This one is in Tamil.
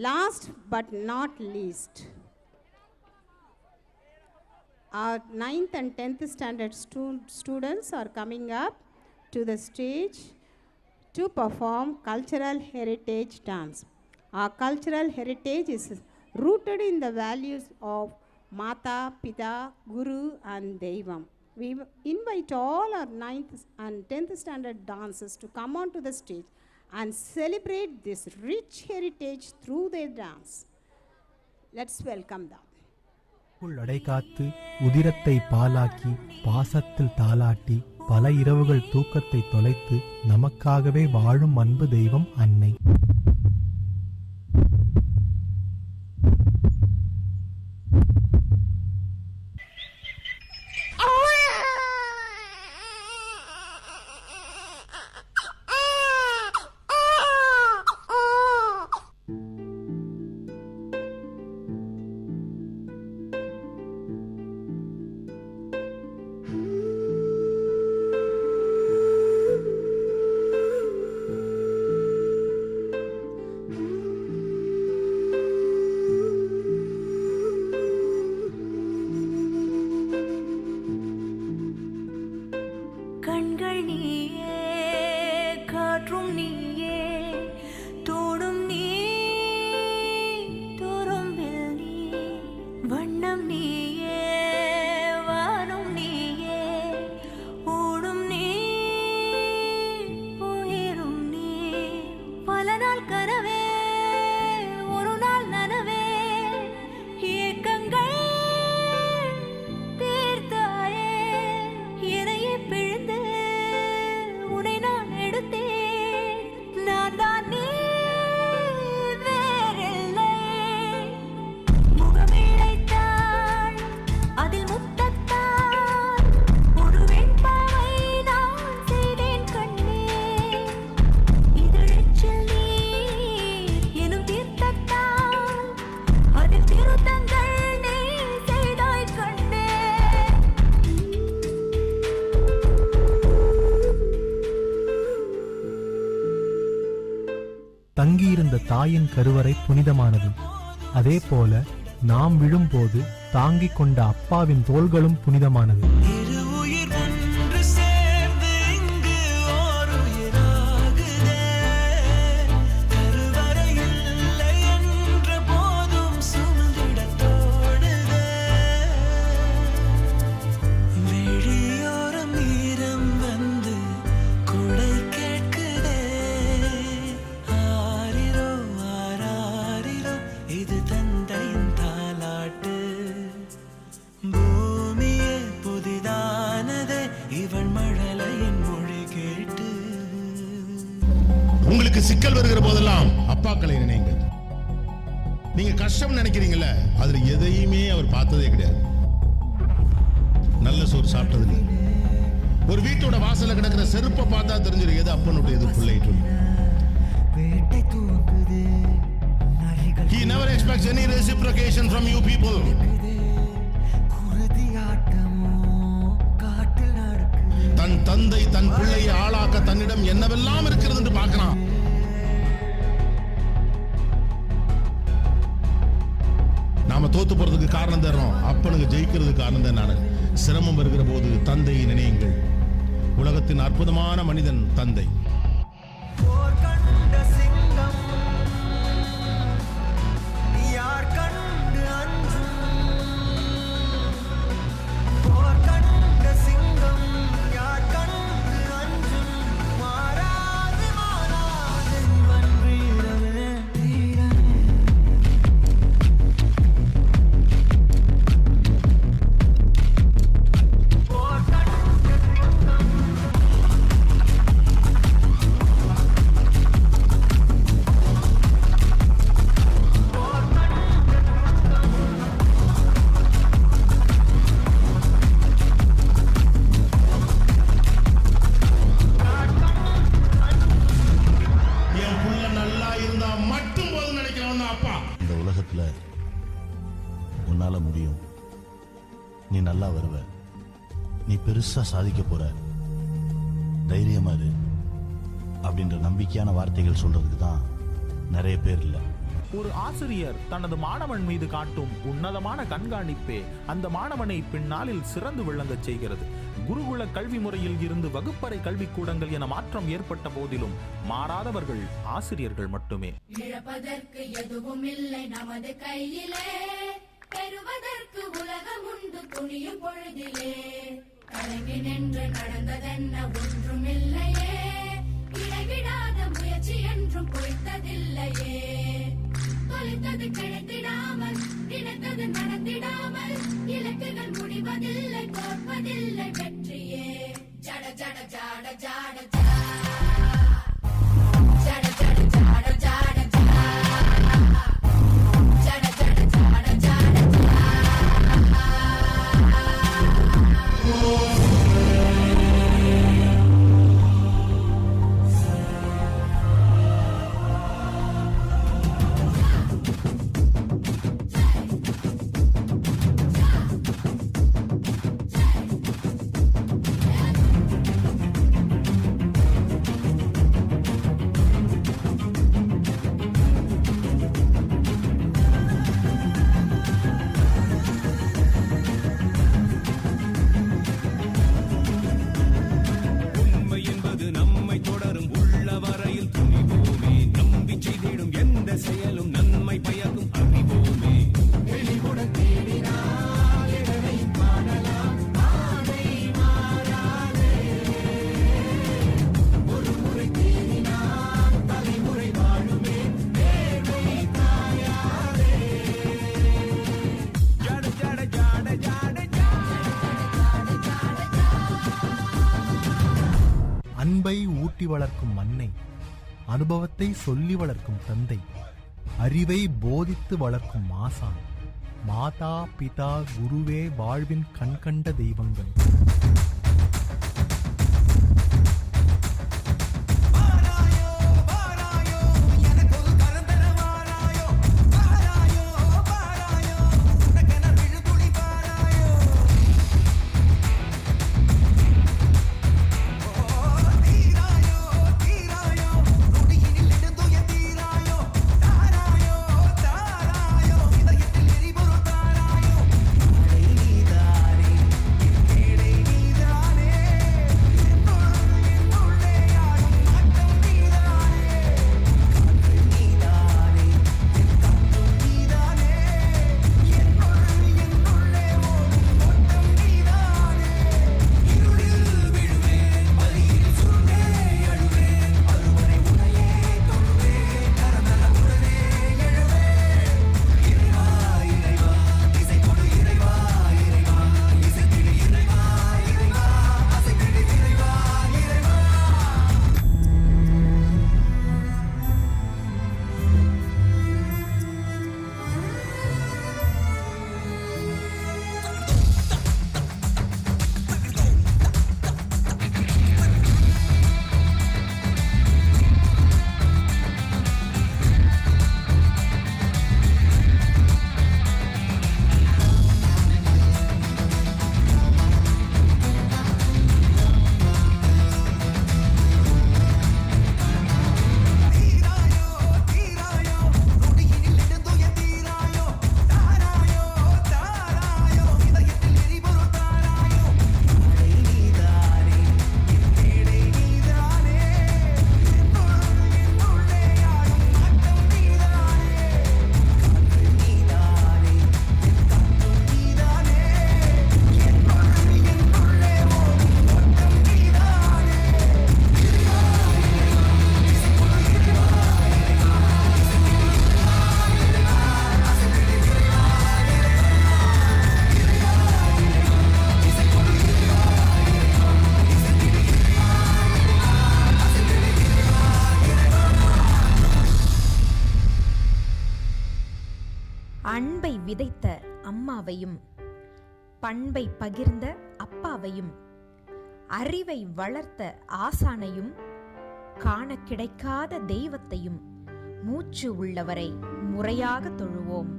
Last but not least, our 9th and 10th standard students are coming up to the stage to perform cultural heritage dance. Our cultural heritage is rooted in the values of Mata, Pita, Guru and Deivam. We invite all our 9th and 10th standard dancers to come onto the stage and celebrate this rich heritage through their dance. Let's welcome them. அடை காத்து உதிரத்தை பாலாக்கி பாசத்தில் தாலாட்டி பல இரவுகள் தூக்கத்தை தொலைத்து நமக்காகவே வாழும் அன்பு தெய்வம் அன்னை. கண்கள் நீயே, காற்றும் நீயே, தோடும் நீ, துரும்பில் நீ, வண்ணம் நீயே, வானும் நீயே, ஊடும் நீ, உயிரும் நீ, பல நாள் கனவே, ஒரு நாள் நனவே, ஏக்கங்கள் தீர்த்தாயே, என்னையே பிழிந்து தங்கியிருந்த தாயின் கருவறை புனிதமானது. அதே போல நாம் விழும்போது தாங்கிக் கொண்ட அப்பாவின் தோள்களும் புனிதமானது. உங்களுக்கு சிக்கல் வருகிற போதெல்லாம் அப்பாக்களை நினைங்க. நீங்க கஷ்டம் நினைக்கிறீங்கல்ல, அதுல எதையுமே அவர் பார்த்ததே கிடையாது. நல்ல சோறு சாப்பிட்டது, ஒரு வீட்டோட வாசல்ல கிடக்கிற செருப்பை பார்த்தா தெரிஞ்சிடும் எது அப்பனுடைய எது பிள்ளைட்டு. He never expects any reciprocation from you people. தன் தந்தை தன் பிள்ளையை ஆளாக்க தன்னிடம் என்னவெல்லாம் இருக்கிறது என்று பார்க்கிறான். நாம தோத்து போறதுக்கு காரணம் தர்றோம், அப்பனுக்கு ஜெயிக்கிறதுக்கு காரணம் தான். நான் சிரமம் வருகிற போது தந்தையை நினையுங்கள். உலகத்தின் அற்புதமான மனிதன் தந்தை. உன்னால முடியும், நீ நல்லா வருவ, நீ பெருசா சாதிக்க போற, தைரியமா இரு அப்படின்ற நம்பிக்கையான வார்த்தைகள் சொல்றதுக்கு தான் நிறைய பேர் இல்லை. ஒரு ஆசிரியர் தனது மாணவன் மீது காட்டும் உன்னதமான கண்காணிப்பே அந்த மாணவனை பின்னாளில் சிறந்து விளங்கச் செய்கிறது. குருகுல கல்வி முறையில் இருந்து வகுப்பறை கல்விக்கூடங்கள் என மாற்றம் ஏற்பட்ட போதிலும் மாறாதவர்கள் ஆசிரியர்கள் மட்டுமே. இழப்பதற்கு எதுவும் இல்லை நமது கையிலே, பெறுவதற்கு உலகம் உண்டு துணியும் பொழுதிலே. கலங்கி நின்று நடந்ததென்ன ஒன்றுமில்லையே, இடைவிடாத முயற்சி என்றும் பொய்த்ததில்லையே. தொலைத்தது கிடைத்திடாமல், நினைத்தது நடந்திடாமல், இலக்குகள் முடிவதில்லை, தோற்பதில்லை வெற்றியே. ஜட ஜட ஜாட ஜாட ஜா, ஜட ஜட ஜாட ஜாட ஜா, ஜட ஜட ஜாட ஜாட ஜா. அன்பை ஊட்டி வளர்க்கும் அன்னை, அனுபவத்தை சொல்லி வளர்க்கும் தந்தை, அறிவை போதித்து வளர்க்கும் ஆசான், மாதா பிதா குருவே வாழ்வின் கண்கண்ட தெய்வங்கள். அன்பை விதைத்த அம்மாவையும், பண்பை பகிர்ந்த அப்பாவையும், அறிவை வளர்த்த ஆசானையும், காண கிடைக்காத தெய்வத்தையும் மூச்சு உள்ளவரை முறையாக தொழுவோம்.